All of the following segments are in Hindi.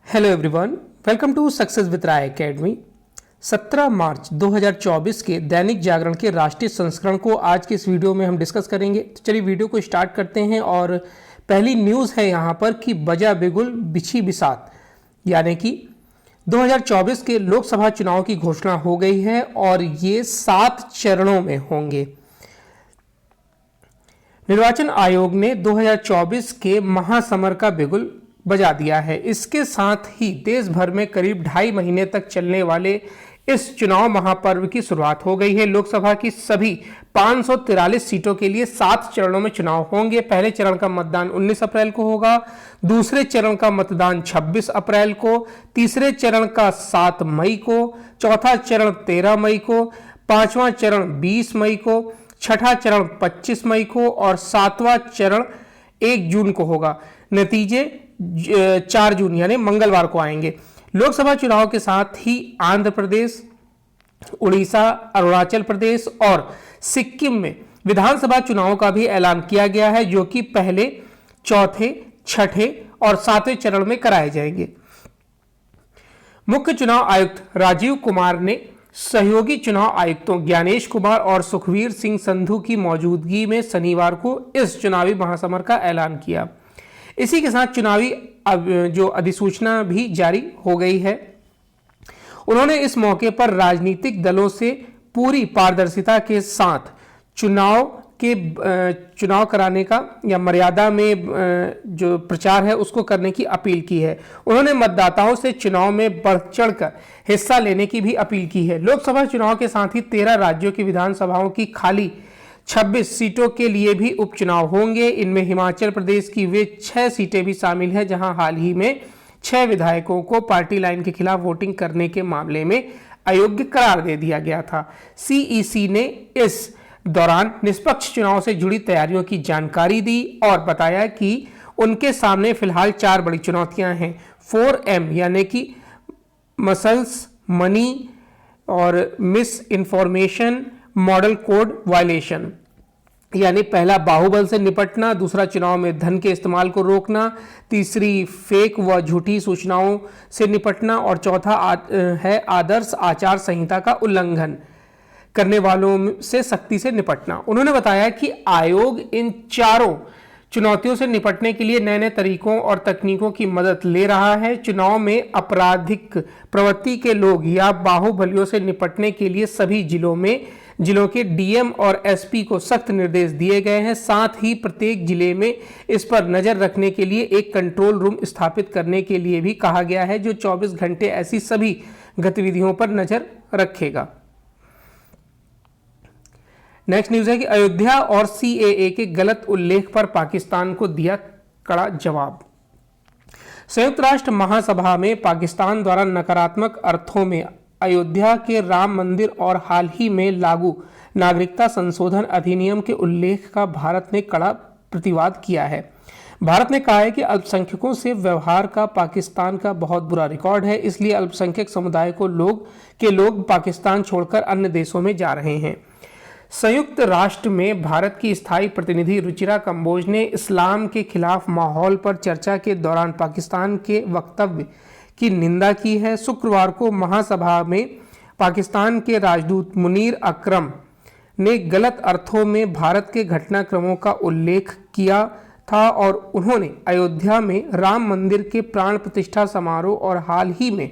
Hello everyone, welcome to success with Rai academy. 17 मार्च 2024 के दैनिक जागरण के राष्ट्रीय संस्करण को आज के इस वीडियो में हम डिस्कस करेंगे। तो चलिए वीडियो को स्टार्ट करते हैं। और पहली न्यूज़ है यहाँ पर कि बजा बिगुल बिछी बिसात, यानी कि 2024 के लोकसभा चुनाव की घोषणा हो गई है और ये 7 चरणों में होंगे। निर्वाचन आयोग ने 2024 के महासमर का बिगुल बजा दिया है। इसके साथ ही देश भर में करीब 2.5 महीने तक चलने वाले इस चुनाव महापर्व की शुरुआत हो गई है। लोकसभा की सभी 543 सीटों के लिए 7 चरणों में चुनाव होंगे। पहले चरण का मतदान 19 अप्रैल को होगा, दूसरे चरण का मतदान 26 अप्रैल को, तीसरे चरण का 7 मई को, चौथा चरण 13 मई को, पांचवा चरण 20 मई को, छठा चरण 25 मई को और 7वां चरण 1 जून को होगा। नतीजे 4 जून यानी मंगलवार को आएंगे। लोकसभा चुनाव के साथ ही आंध्र प्रदेश, उड़ीसा, अरुणाचल प्रदेश और सिक्किम में विधानसभा चुनाव का भी ऐलान किया गया है, जो कि पहले, चौथे, छठे और 7वें चरण में कराए जाएंगे। मुख्य चुनाव आयुक्त राजीव कुमार ने सहयोगी चुनाव आयुक्तों ज्ञानेश कुमार और सुखवीर सिंह संधू की मौजूदगी में शनिवार को इस चुनावी महासमर का ऐलान किया। इसी के साथ चुनावी जो अधिसूचना भी जारी हो गई है। उन्होंने इस मौके पर राजनीतिक दलों से पूरी पारदर्शिता के साथ चुनाव कराने का या मर्यादा में जो प्रचार है उसको करने की अपील की है। उन्होंने मतदाताओं से चुनाव में बढ़ चढ़कर हिस्सा लेने की भी अपील की है। लोकसभा चुनाव के साथ ही 13 राज्यों की विधानसभाओं की खाली 26 सीटों के लिए भी उपचुनाव होंगे। इनमें हिमाचल प्रदेश की वे 6 सीटें भी शामिल हैं, जहां हाल ही में 6 विधायकों को पार्टी लाइन के खिलाफ वोटिंग करने के मामले में अयोग्य करार दे दिया गया था। सीईसी ने इस दौरान निष्पक्ष चुनाव से जुड़ी तैयारियों की जानकारी दी और बताया कि उनके सामने फिलहाल 4 बड़ी चुनौतियां हैं। 4M यानी कि मसल्स, मनी और miss information, model code violation, यानी पहला बाहुबल से निपटना, दूसरा चुनाव में धन के इस्तेमाल को रोकना, तीसरी फेक व झूठी सूचनाओं से निपटना और चौथा है आदर्श आचार संहिता का उल्लंघन करने वालों से सख्ती से निपटना। उन्होंने बताया कि आयोग इन चारों चुनौतियों से निपटने के लिए नए नए तरीकों और तकनीकों की मदद ले रहा है। चुनाव में आपराधिक प्रवृत्ति के लोग या बाहुबलियों से निपटने के लिए सभी जिलों के डीएम और एसपी को सख्त निर्देश दिए गए हैं। साथ ही प्रत्येक जिले में इस पर नजर रखने के लिए एक कंट्रोल रूम स्थापित करने के लिए भी कहा गया है, जो 24 घंटे ऐसी सभी गतिविधियों पर नजर रखेगा। नेक्स्ट न्यूज है कि अयोध्या और सीएए के गलत उल्लेख पर पाकिस्तान को दिया कड़ा जवाब। संयुक्त राष्ट्र महासभा में पाकिस्तान द्वारा नकारात्मक अर्थों में अयोध्या के राम मंदिर और हाल ही में लागू नागरिकता संशोधन अधिनियम के उल्लेख का भारत ने कड़ा प्रतिवाद किया है। भारत ने कहा है कि अल्पसंख्यकों से व्यवहार का पाकिस्तान का बहुत बुरा रिकॉर्ड है, इसलिए अल्पसंख्यक समुदाय को लोग पाकिस्तान छोड़कर अन्य देशों में जा रहे हैं। संयुक्त राष्ट्र में भारत की स्थायी प्रतिनिधि रुचिरा कंबोज ने इस्लाम के खिलाफ माहौल पर चर्चा के दौरान पाकिस्तान के वक्तव्य की निंदा की है। शुक्रवार को महासभा में पाकिस्तान के राजदूत मुनीर अकरम ने गलत अर्थों में भारत के घटनाक्रमों का उल्लेख किया था और उन्होंने अयोध्या में राम मंदिर के प्राण प्रतिष्ठा समारोह और हाल ही में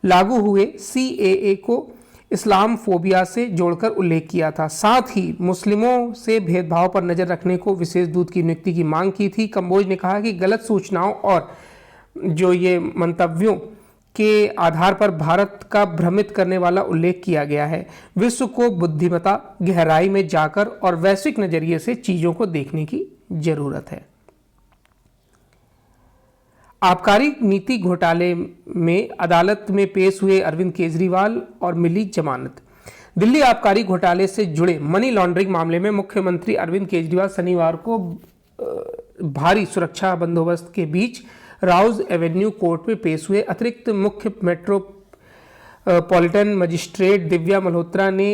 लागू हुए सीएए को इस्लाम फोबिया से जोड़कर उल्लेख किया था। साथ ही मुस्लिमों से भेदभाव पर नजर रखने को विशेष दूत की नियुक्ति की मांग की थी। कंबोज ने कहा कि गलत सूचनाओं और जो ये मंतव्यों के आधार पर भारत का भ्रमित करने वाला उल्लेख किया गया है। विश्व को बुद्धिमत्ता, गहराई में जाकर और वैश्विक नजरिए से चीजों को देखने की जरूरत है। आबकारी नीति घोटाले में अदालत में पेश हुए अरविंद केजरीवाल और मिली जमानत। दिल्ली आबकारी घोटाले से जुड़े मनी लॉन्ड्रिंग मामले में मुख्यमंत्री अरविंद केजरीवाल शनिवार को भारी सुरक्षा बंदोबस्त के बीच राउज एवेन्यू कोर्ट में पेश हुए। अतिरिक्त मुख्य मेट्रोपॉलिटन मजिस्ट्रेट दिव्या मल्होत्रा ने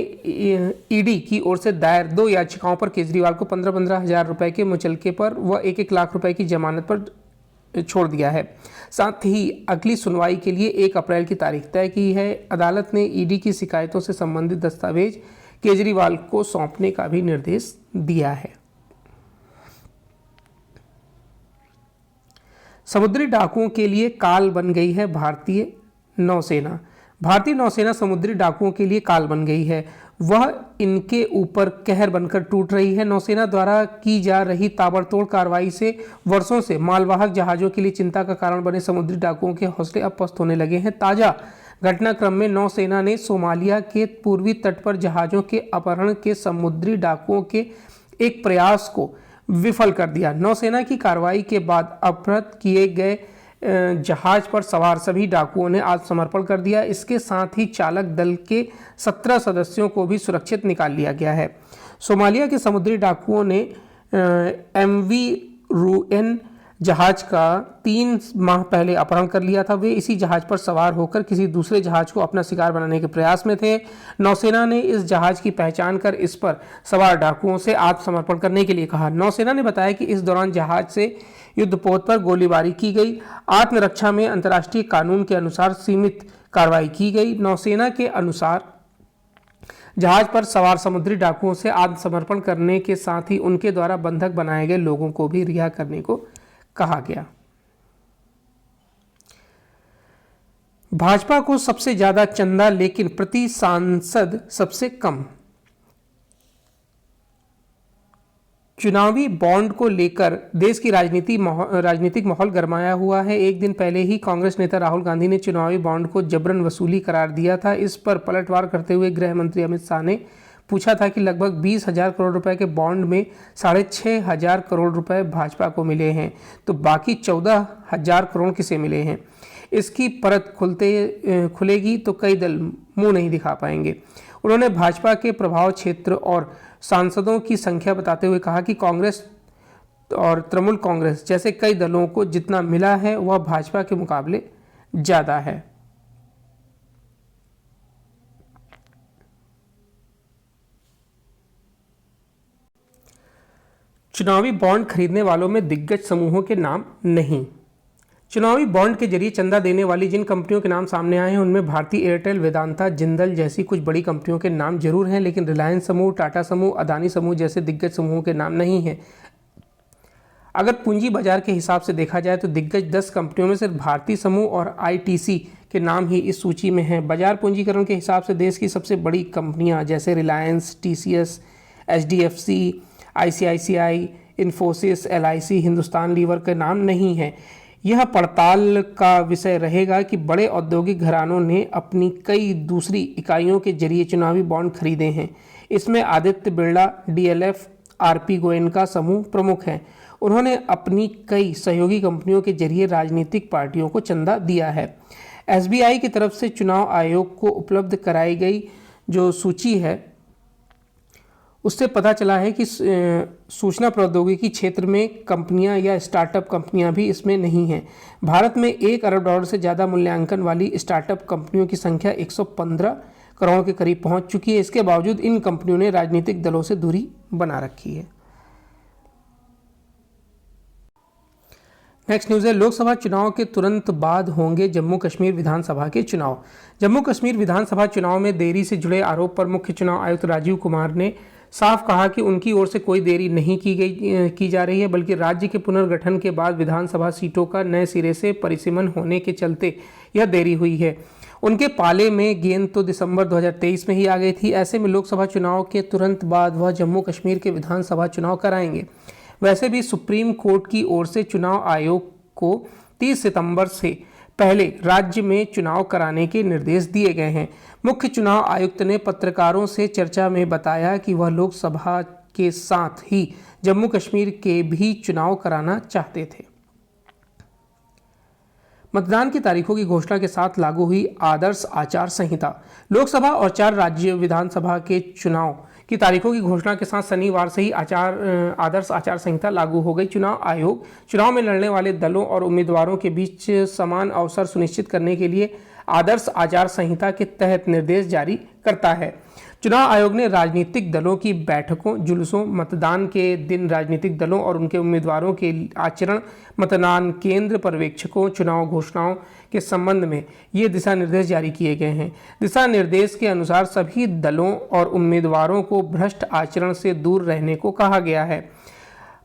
ईडी की ओर से दायर 2 याचिकाओं पर केजरीवाल को 15-15 हज़ार रुपए के मुचलके पर व 1-1 लाख रुपए की जमानत पर छोड़ दिया है। साथ ही अगली सुनवाई के लिए 1 अप्रैल की तारीख तय की है। अदालत ने ईडी की शिकायतों से संबंधित दस्तावेज केजरीवाल को सौंपने का भी निर्देश दिया है। समुद्री डाकुओं के लिए काल बन गई है भारतीय नौसेना। भारतीय नौसेना समुद्री डाकुओं के लिए काल बन गई है, वह इनके ऊपर कहर बनकर टूट रही है। नौसेना द्वारा की जा रही ताबड़तोड़ कार्रवाई से वर्षों से मालवाहक जहाज़ों के लिए चिंता का कारण बने समुद्री डाकुओं के हौसले अब पस्त होने लगे हैं। ताज़ा घटनाक्रम में नौसेना ने सोमालिया के पूर्वी तट पर जहाज़ों के अपहरण के समुद्री डाकुओं के एक प्रयास को विफल कर दिया। नौसेना की कार्रवाई के बाद अपहृत किए गए जहाज पर सवार सभी डाकुओं ने आत्मसमर्पण कर दिया। इसके साथ ही चालक दल के 17 सदस्यों को भी सुरक्षित निकाल लिया गया है। सोमालिया के समुद्री डाकुओं ने MV रूएन जहाज का 3 माह पहले अपहरण कर लिया था। वे इसी जहाज पर सवार होकर किसी दूसरे जहाज को अपना शिकार बनाने के प्रयास में थे। नौसेना ने इस जहाज की पहचान कर इस पर सवार डाकुओं से आत्मसमर्पण करने के लिए कहा। नौसेना ने बताया कि इस दौरान जहाज से युद्धपोत पर गोलीबारी की गई। आत्मरक्षा में अंतर्राष्ट्रीय कानून के अनुसार सीमित कार्रवाई की गई। नौसेना के अनुसार जहाज पर सवार समुद्री डाकुओं से आत्मसमर्पण करने के साथ ही उनके द्वारा बंधक बनाए गए लोगों को भी रिहा करने को कहा गया। भाजपा को सबसे ज्यादा चंदा लेकिन प्रति सांसद सबसे कम। चुनावी बॉन्ड को लेकर देश की राजनीतिक माहौल गरमाया हुआ है। एक दिन पहले ही कांग्रेस नेता राहुल गांधी ने चुनावी बॉन्ड को जबरन वसूली करार दिया था। इस पर पलटवार करते हुए गृह मंत्री अमित शाह ने पूछा था कि लगभग 20,000 करोड़ रुपए के बॉन्ड में 6,500 करोड़ रुपए भाजपा को मिले हैं, तो बाकी 14,000 करोड़ किसे मिले हैं। इसकी परत खुलेगी तो कई दल मुंह नहीं दिखा पाएंगे। उन्होंने भाजपा के प्रभाव क्षेत्र और सांसदों की संख्या बताते हुए कहा कि कांग्रेस और तृणमूल कांग्रेस जैसे कई दलों को जितना मिला है वह भाजपा के मुकाबले ज़्यादा है। चुनावी बॉन्ड खरीदने वालों में दिग्गज समूहों के नाम नहीं। चुनावी बॉन्ड के जरिए चंदा देने वाली जिन कंपनियों के नाम सामने आए हैं उनमें भारतीय एयरटेल, वेदांता, जिंदल जैसी कुछ बड़ी कंपनियों के नाम जरूर हैं, लेकिन रिलायंस समूह, टाटा समूह, अदानी समूह जैसे दिग्गज समूहों के नाम नहीं हैं। अगर पूंजी बाजार के हिसाब से देखा जाए तो दिग्गज 10 कंपनियों में सिर्फ भारतीय समूह और ITC के नाम ही इस सूची में हैं। बाजार पूंजीकरण के हिसाब से देश की सबसे बड़ी कंपनियां जैसे Reliance, TCS, HDFC, ICICI, Infosys, LIC, Hindustan Lever के नाम नहीं हैं। यह पड़ताल का विषय रहेगा कि बड़े औद्योगिक घरानों ने अपनी कई दूसरी इकाइयों के जरिए चुनावी बॉन्ड खरीदे हैं। इसमें आदित्य बिरला, DLF, RP गोयनका समूह प्रमुख हैं। उन्होंने अपनी कई सहयोगी कंपनियों के जरिए राजनीतिक पार्टियों को चंदा दिया है। SBI की तरफ से चुनाव आयोग को उपलब्ध कराई गई जो सूची है उससे पता चला है कि सूचना प्रौद्योगिकी क्षेत्र में कंपनियां या स्टार्टअप कंपनियां भी इसमें नहीं हैं। भारत में $1 अरब से ज़्यादा मूल्यांकन वाली स्टार्टअप कंपनियों की संख्या 115 करोड़ के करीब पहुंच चुकी है। इसके बावजूद इन कंपनियों ने राजनीतिक दलों से दूरी बना रखी है। नेक्स्ट न्यूज़ है, लोकसभा चुनाव के तुरंत बाद होंगे जम्मू कश्मीर विधानसभा के चुनाव। जम्मू कश्मीर विधानसभा चुनाव में देरी से जुड़े आरोप पर मुख्य चुनाव आयुक्त राजीव कुमार ने साफ कहा कि उनकी ओर से कोई देरी नहीं की जा रही है, बल्कि राज्य के पुनर्गठन के बाद विधानसभा सीटों का नए सिरे से परिसीमन होने के चलते यह देरी हुई है। उनके पाले में गेंद तो दिसंबर 2023 में ही आ गई थी। ऐसे में लोकसभा चुनाव के तुरंत बाद वह जम्मू कश्मीर के विधानसभा चुनाव कराएंगे। वैसे भी सुप्रीम कोर्ट की ओर से चुनाव आयोग को 30 सितंबर से पहले राज्य में चुनाव कराने के निर्देश दिए गए हैं। मुख्य चुनाव आयुक्त ने पत्रकारों से चर्चा में बताया कि वह लोकसभा के साथ ही जम्मू कश्मीर के भी चुनाव कराना चाहते थे। मतदान की तारीखों की घोषणा के साथ लागू हुई आदर्श आचार संहिता। लोकसभा और 4 राज्य विधानसभा के चुनाव की तारीखों की घोषणा के साथ शनिवार से ही आदर्श आचार संहिता लागू हो गई। चुनाव आयोग चुनाव में लड़ने वाले दलों और उम्मीदवारों के बीच समान अवसर सुनिश्चित करने के लिए आदर्श आचार संहिता के तहत निर्देश जारी करता है। चुनाव आयोग ने राजनीतिक दलों की बैठकों, जुलूसों, मतदान के दिन राजनीतिक दलों और उनके उम्मीदवारों के आचरण, मतदान केंद्र पर्यवेक्षकों, चुनाव घोषणाओं के संबंध में ये दिशा निर्देश जारी किए गए हैं। दिशा निर्देश के अनुसार सभी दलों और उम्मीदवारों को भ्रष्ट आचरण से दूर रहने को कहा गया है।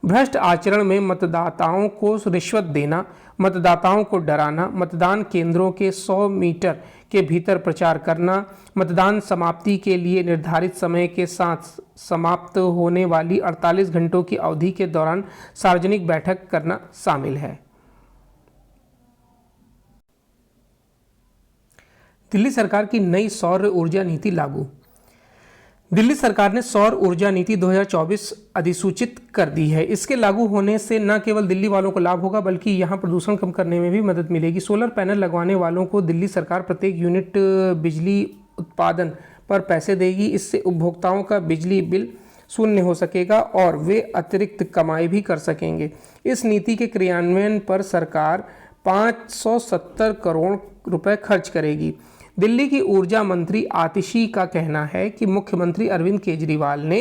भ्रष्ट आचरण में मतदाताओं को रिश्वत देना, मतदाताओं को डराना, मतदान केंद्रों के 100 मीटर के भीतर प्रचार करना, मतदान समाप्ति के लिए निर्धारित समय के साथ समाप्त होने वाली 48 घंटों की अवधि के दौरान सार्वजनिक बैठक करना शामिल है। दिल्ली सरकार की नई सौर ऊर्जा नीति लागू। दिल्ली सरकार ने सौर ऊर्जा नीति 2024 अधिसूचित कर दी है। इसके लागू होने से न केवल दिल्ली वालों को लाभ होगा बल्कि यहां प्रदूषण कम करने में भी मदद मिलेगी। सोलर पैनल लगवाने वालों को दिल्ली सरकार प्रत्येक यूनिट बिजली उत्पादन पर पैसे देगी। इससे उपभोक्ताओं का बिजली बिल शून्य हो सकेगा और वे अतिरिक्त कमाई भी कर सकेंगे। इस नीति के क्रियान्वयन पर सरकार 570 करोड़ रुपए खर्च करेगी। दिल्ली की ऊर्जा मंत्री आतिशी का कहना है कि मुख्यमंत्री अरविंद केजरीवाल ने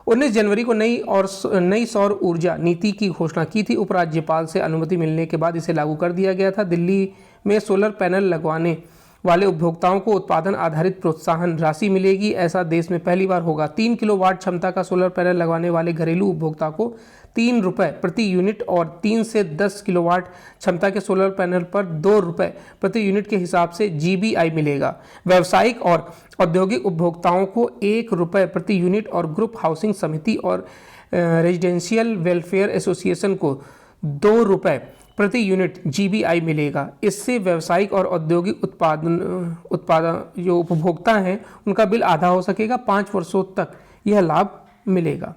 19 जनवरी को नई सौर ऊर्जा नीति की घोषणा की थी। उपराज्यपाल से अनुमति मिलने के बाद इसे लागू कर दिया गया था। दिल्ली में सोलर पैनल लगवाने वाले उपभोक्ताओं को उत्पादन आधारित प्रोत्साहन राशि मिलेगी। ऐसा देश में पहली बार होगा। 3 किलोवाट क्षमता का सोलर पैनल लगवाने वाले घरेलू उपभोक्ता को 3 रुपये प्रति यूनिट और 3 से 10 किलोवाट क्षमता के सोलर पैनल पर 2 रुपये प्रति यूनिट के हिसाब से GBI मिलेगा। व्यावसायिक और औद्योगिक उपभोक्ताओं को 1 रुपये प्रति यूनिट और ग्रुप हाउसिंग समिति और रेजिडेंशियल वेलफेयर एसोसिएशन को 2 रुपये प्रति यूनिट GBI मिलेगा। इससे व्यावसायिक और औद्योगिक उत्पादन जो उपभोक्ता हैं उनका बिल आधा हो सकेगा। 5 वर्षों तक यह लाभ मिलेगा।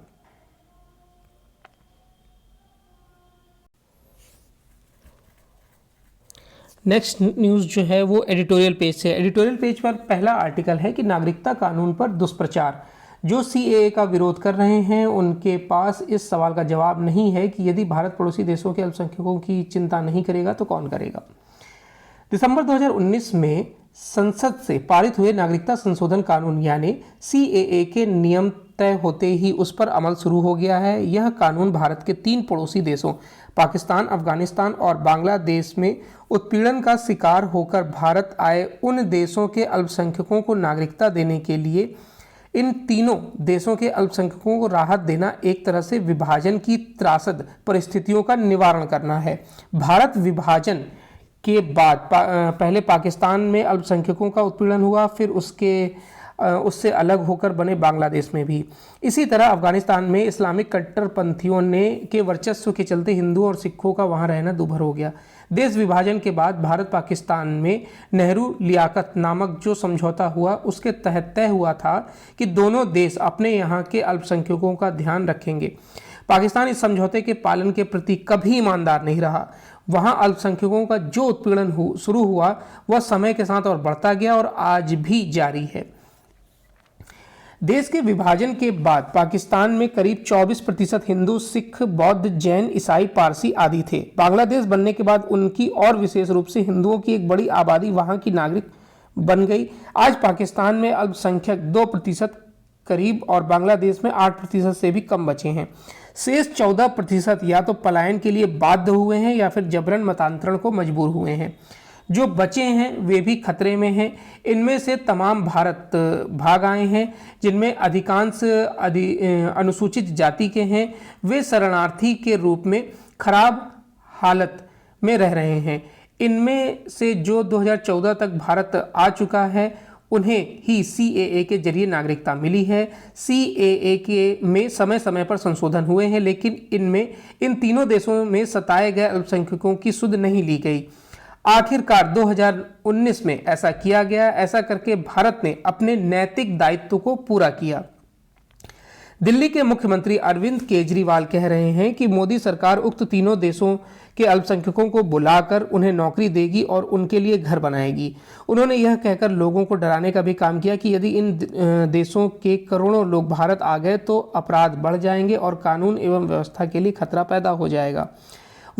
नेक्स्ट न्यूज़ जो है वो एडिटोरियल पेज से। एडिटोरियल पेज पर पहला आर्टिकल है कि नागरिकता कानून पर दुष्प्रचार। जो CAA का विरोध कर रहे हैं उनके पास इस सवाल का जवाब नहीं है कि यदि भारत पड़ोसी देशों के अल्पसंख्यकों की चिंता नहीं करेगा तो कौन करेगा। दिसंबर 2019 में संसद से पारित हुए नागरिकता संशोधन कानून यानी CAA के नियम तय होते ही उस पर अमल शुरू हो गया है। यह कानून भारत के 3 पड़ोसी देशों पाकिस्तान, अफगानिस्तान और बांग्लादेश में उत्पीड़न का शिकार होकर भारत आए उन देशों के अल्पसंख्यकों को नागरिकता देने के लिए इन तीनों देशों के अल्पसंख्यकों को राहत देना, एक तरह से विभाजन की त्रासद परिस्थितियों का निवारण करना है। भारत विभाजन के बाद पहले पाकिस्तान में अल्पसंख्यकों का उत्पीड़न हुआ, फिर उससे अलग होकर बने बांग्लादेश में भी। इसी तरह अफगानिस्तान में इस्लामिक कट्टरपंथियों के वर्चस्व के चलते हिंदुओं और सिखों का वहां रहना दूभर हो गया। देश विभाजन के बाद भारत पाकिस्तान में नेहरू लियाकत नामक जो समझौता हुआ उसके तहत तय हुआ था कि दोनों देश अपने यहाँ के अल्पसंख्यकों का ध्यान रखेंगे। पाकिस्तान इस समझौते के पालन के प्रति कभी ईमानदार नहीं रहा। वहाँ अल्पसंख्यकों का जो उत्पीड़न शुरू हुआ वह समय के साथ और बढ़ता गया और आज भी जारी है। देश के विभाजन के बाद पाकिस्तान में करीब 24% हिंदू, सिख, बौद्ध, जैन, ईसाई, पारसी आदि थे। बांग्लादेश बनने के बाद उनकी और विशेष रूप से हिंदुओं की एक बड़ी आबादी वहां की नागरिक बन गई। आज पाकिस्तान में अल्पसंख्यक 2% करीब और बांग्लादेश में 8% से भी कम बचे हैं। शेष 14% या तो पलायन के लिए बाध्य हुए हैं या फिर जबरन मतांतरण को मजबूर हुए हैं। जो बचे हैं वे भी खतरे में हैं। इनमें से तमाम भारत भाग आए हैं, जिनमें अधिकांश अनुसूचित जाति के हैं। वे शरणार्थी के रूप में खराब हालत में रह रहे हैं। इनमें से जो 2014 तक भारत आ चुका है उन्हें ही CAA के जरिए नागरिकता मिली है। CAA के में समय समय पर संशोधन हुए हैं, लेकिन इनमें इन तीनों देशों में सताए गए अल्पसंख्यकों की सुध नहीं ली गई। आखिरकार 2019 में ऐसा किया गया। ऐसा करके भारत ने अपने नैतिक दायित्व को पूरा किया। दिल्ली के मुख्यमंत्री अरविंद केजरीवाल कह रहे हैं कि मोदी सरकार उक्त तीनों देशों के अल्पसंख्यकों को बुलाकर उन्हें नौकरी देगी और उनके लिए घर बनाएगी। उन्होंने यह कहकर लोगों को डराने का भी काम किया कि यदि इन देशों के करोड़ों लोग भारत आ गए तो अपराध बढ़ जाएंगे और कानून एवं व्यवस्था के लिए खतरा पैदा हो जाएगा।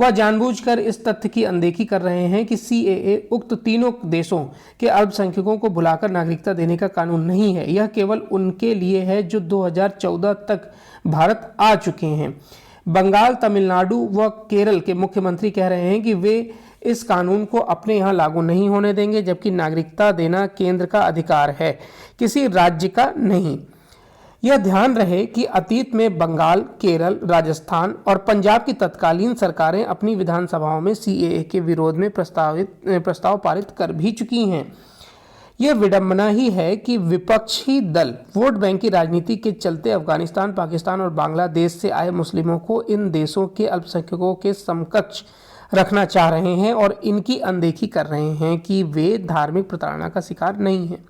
वह जानबूझकर इस तथ्य की अनदेखी कर रहे हैं कि सीएए उक्त तीनों देशों के अल्पसंख्यकों को बुलाकर नागरिकता देने का कानून नहीं है। यह केवल उनके लिए है जो 2014 तक भारत आ चुके हैं। बंगाल, तमिलनाडु व केरल के मुख्यमंत्री कह रहे हैं कि वे इस कानून को अपने यहाँ लागू नहीं होने देंगे, जबकि नागरिकता देना केंद्र का अधिकार है, किसी राज्य का नहीं। यह ध्यान रहे कि अतीत में बंगाल, केरल, राजस्थान और पंजाब की तत्कालीन सरकारें अपनी विधानसभाओं में सीएए के विरोध में प्रस्ताव पारित कर भी चुकी हैं। यह विडंबना ही है कि विपक्षी दल वोट बैंक की राजनीति के चलते अफगानिस्तान, पाकिस्तान और बांग्लादेश से आए मुस्लिमों को इन देशों के अल्पसंख्यकों के समकक्ष रखना चाह रहे हैं और इनकी अनदेखी कर रहे हैं कि वे धार्मिक प्रताड़ना का शिकार नहीं हैं।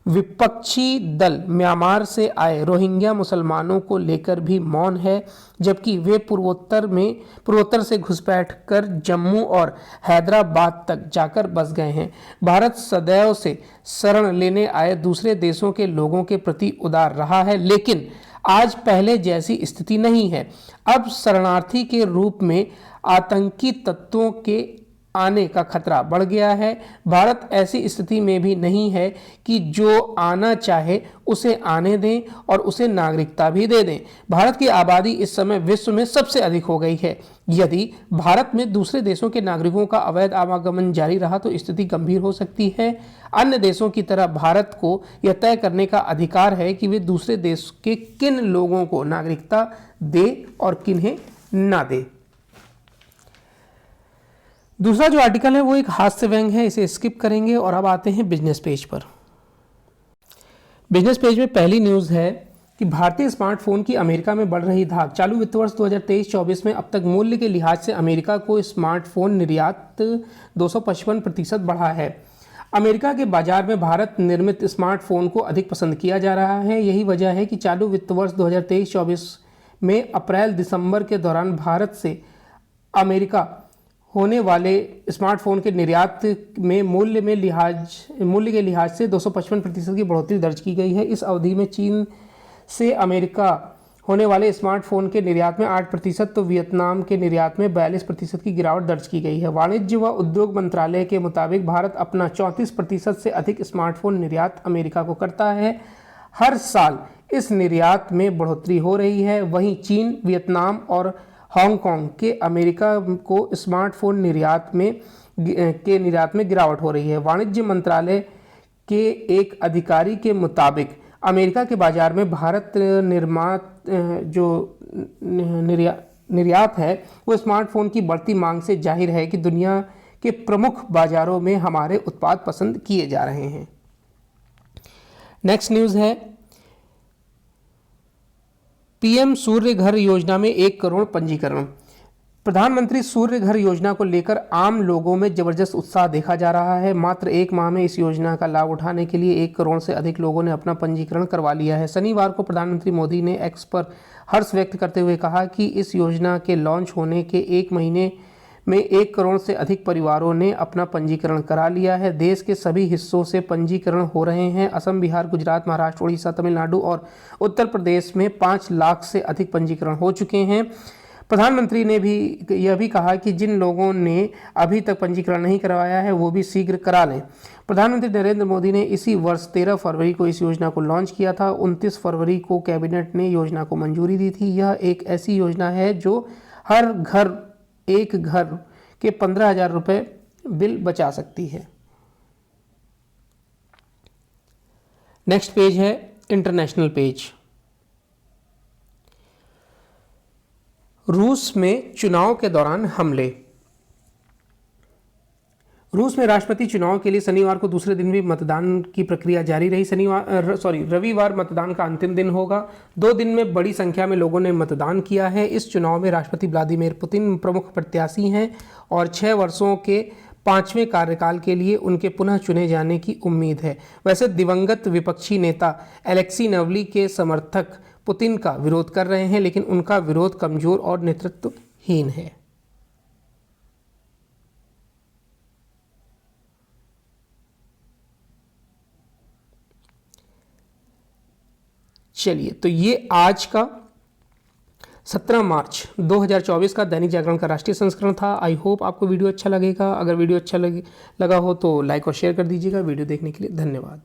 विपक्षी दल म्यांमार से आए रोहिंग्या मुसलमानों को लेकर भी मौन है, जबकि वे पूर्वोत्तर से घुसपैठ कर जम्मू और हैदराबाद तक जाकर बस गए हैं। भारत सदैव से शरण लेने आए दूसरे देशों के लोगों के प्रति उदार रहा है, लेकिन आज पहले जैसी स्थिति नहीं है। अब शरणार्थी के रूप में आतंकी तत्वों के आने का खतरा बढ़ गया है। भारत ऐसी स्थिति में भी नहीं है कि जो आना चाहे उसे आने दें और उसे नागरिकता भी दे दें। भारत की आबादी इस समय विश्व में सबसे अधिक हो गई है। यदि भारत में दूसरे देशों के नागरिकों का अवैध आवागमन जारी रहा तो स्थिति गंभीर हो सकती है। अन्य देशों की तरह भारत को यह तय करने का अधिकार है कि वे दूसरे देश के किन लोगों को नागरिकता दे और किन्हें ना दे। दूसरा जो आर्टिकल है वो एक हास्य व्यंग है, इसे स्किप करेंगे और अब आते हैं बिजनेस पेज पर। बिजनेस पेज में पहली न्यूज़ है कि भारतीय स्मार्टफोन की अमेरिका में बढ़ रही धाक। चालू वित्त वर्ष 2023-24 में अब तक मूल्य के लिहाज से अमेरिका को स्मार्टफोन निर्यात 255% बढ़ा है। अमेरिका के बाजार में भारत निर्मित स्मार्टफोन को अधिक पसंद किया जा रहा है। यही वजह है कि चालू वित्त वर्ष 2023-24 में अप्रैल-दिसंबर के दौरान भारत से अमेरिका होने वाले स्मार्टफोन के निर्यात में मूल्य के लिहाज से 255% की बढ़ोतरी दर्ज की गई है। इस अवधि में चीन से अमेरिका होने वाले स्मार्टफोन के निर्यात में 8%, तो वियतनाम के निर्यात में 42% की गिरावट दर्ज की गई है। वाणिज्य व उद्योग मंत्रालय के मुताबिक भारत अपना 34% से अधिक स्मार्टफोन निर्यात अमेरिका को करता है। हर साल इस निर्यात में बढ़ोतरी हो रही है। वहीं चीन, वियतनाम और हांगकांग के अमेरिका को स्मार्टफोन निर्यात में गिरावट हो रही है। वाणिज्य मंत्रालय के एक अधिकारी के मुताबिक अमेरिका के बाजार में भारत निर्यात है वो स्मार्टफोन की बढ़ती मांग से जाहिर है कि दुनिया के प्रमुख बाजारों में हमारे उत्पाद पसंद किए जा रहे हैं। नेक्स्ट न्यूज़ है पीएम सूर्य घर योजना में 1 करोड़ पंजीकरण। प्रधानमंत्री सूर्य घर योजना को लेकर आम लोगों में जबरदस्त उत्साह देखा जा रहा है। मात्र 1 माह में इस योजना का लाभ उठाने के लिए 1 करोड़ से अधिक लोगों ने अपना पंजीकरण करवा लिया है। शनिवार को प्रधानमंत्री मोदी ने एक्स पर हर्ष व्यक्त करते हुए कहा कि इस योजना के लॉन्च होने के 1 महीने में 1 करोड़ से अधिक परिवारों ने अपना पंजीकरण करा लिया है। देश के सभी हिस्सों से पंजीकरण हो रहे हैं। असम, बिहार, गुजरात, महाराष्ट्र, उड़ीसा, तमिलनाडु और उत्तर प्रदेश में 5 लाख से अधिक पंजीकरण हो चुके हैं। प्रधानमंत्री ने यह भी कहा कि जिन लोगों ने अभी तक पंजीकरण नहीं करवाया है वो भी शीघ्र करा लें। प्रधानमंत्री नरेंद्र मोदी ने इसी वर्ष 13 फरवरी को इस योजना को लॉन्च किया था। 29 फरवरी को कैबिनेट ने योजना को मंजूरी दी थी। यह एक ऐसी योजना है जो हर घर एक घर के 15,000 रुपये बिल बचा सकती है। नेक्स्ट पेज है इंटरनेशनल पेज। रूस में चुनाव के दौरान हमले। रूस में राष्ट्रपति चुनाव के लिए शनिवार को दूसरे दिन भी मतदान की प्रक्रिया जारी रही। रविवार मतदान का अंतिम दिन होगा। 2 दिन में बड़ी संख्या में लोगों ने मतदान किया है। इस चुनाव में राष्ट्रपति व्लादिमीर पुतिन प्रमुख प्रत्याशी हैं और 6 वर्षों के 5वें कार्यकाल के लिए उनके पुनः चुने जाने की उम्मीद है। वैसे दिवंगत विपक्षी नेता एलेक्सी नवली के समर्थक पुतिन का विरोध कर रहे हैं, लेकिन उनका विरोध कमजोर और नेतृत्वहीन है। चलिए, तो ये आज का 17 मार्च 2024 का दैनिक जागरण का राष्ट्रीय संस्करण था। आई होप आपको वीडियो अच्छा लगेगा। अगर वीडियो अच्छा लगा हो तो लाइक और शेयर कर दीजिएगा। वीडियो देखने के लिए धन्यवाद।